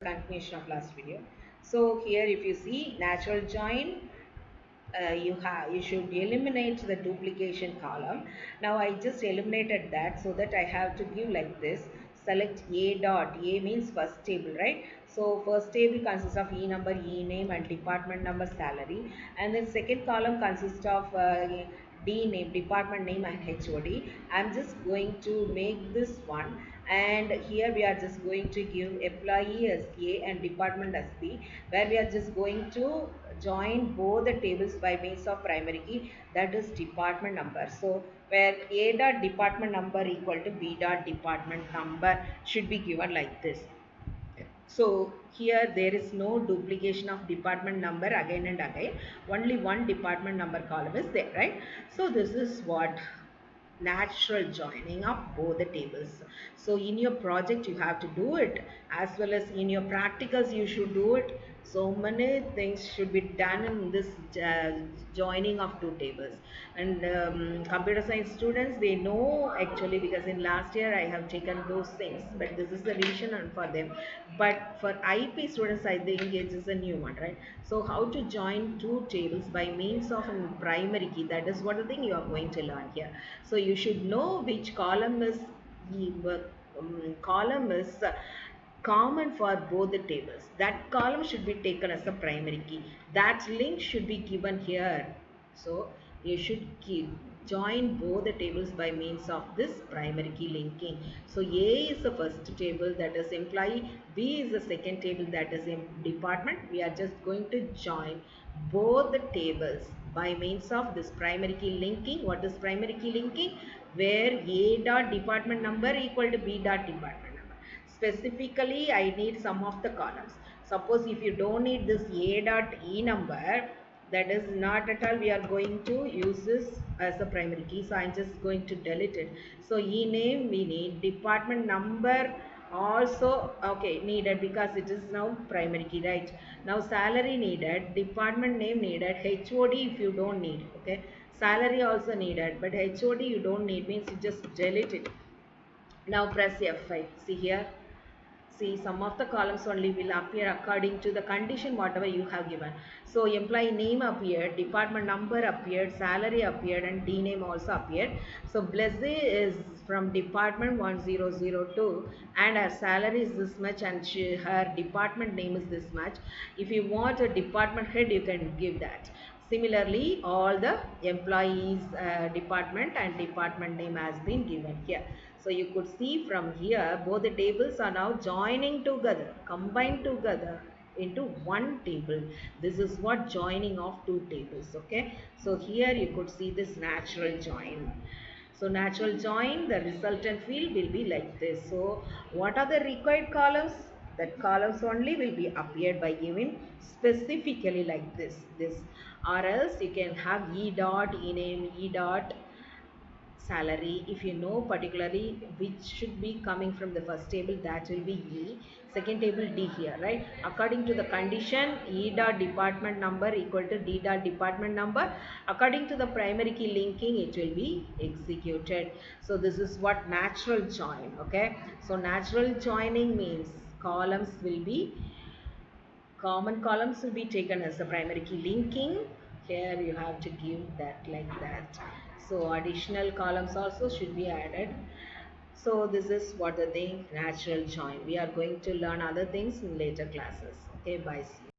Continuation of last video. So here if you see natural join, you should eliminate the duplication column. Now I just eliminated that, so that I have to give like this. Select A dot. A means first table, right? So first table consists of E number, E name and department number, salary, and then second column consists of D name, department name and HOD. I'm just going to make this one, and here we are just going to give employee as A and department as B, where we are just going to join both the tables by means of primary key, that is department number. So where A dot department number equal to B dot department number should be given like this. So here there is no duplication of department number again and again, only one department number column is there, right? So this is what natural joining of both the tables. So in your project you have to do it, as well as in your practicals you should do it. So many things should be done in this joining of two tables. And computer science students, they know actually, because in last year I have taken those things, but this is the revision for them. But for IP students, I think it is a new one, right? So how to join two tables by means of a primary key, that is what the thing you are going to learn here. So you should know which column is common for both the tables. That column should be taken as a primary key. That link should be given here. So you should join both the tables by means of this primary key linking. So A is the first table, that is employee. B is the second table, that is in department. We are just going to join both the tables by means of this primary key linking. What is primary key linking? Where A dot department number equal to B dot department number. Specifically, I need some of the columns. Suppose if you don't need this A dot E number, that is not at all, we are going to use this as a primary key. So I'm just going to delete it. So E name we need, department number also okay needed, because it is now primary key, right? Now salary needed, department name needed, HOD if you don't need, okay? Salary also needed, but HOD you don't need, means you just delete it. Now press F5. See here. See, some of the columns only will appear according to the condition whatever you have given. So employee name appeared, department number appeared, salary appeared, and D name also appeared. So Blessy is from department 1002, and her salary is this much, and her department name is this much. If you want a department head, you can give that. Similarly, all the employees department and department name has been given here. So you could see from here, both the tables are now joining together, combined together into one table. This is what joining of two tables, okay? So here you could see this natural join. So natural join, the resultant field will be like this. So what are the required columns? That columns only will be appeared by giving specifically like this, or else you can have E dot, E name, E dot, salary. If you know particularly which should be coming from the first table, that will be E, second table D here, right? According to the condition, E dot department number equal to D dot department number. According to the primary key linking, it will be executed. So this is what natural join, okay? So natural joining means columns will be, common columns will be taken as the primary key linking. Here you have to give that like that. So additional columns also should be added. So this is what the thing natural join. We are going to learn other things in later classes. Okay, bye. See you.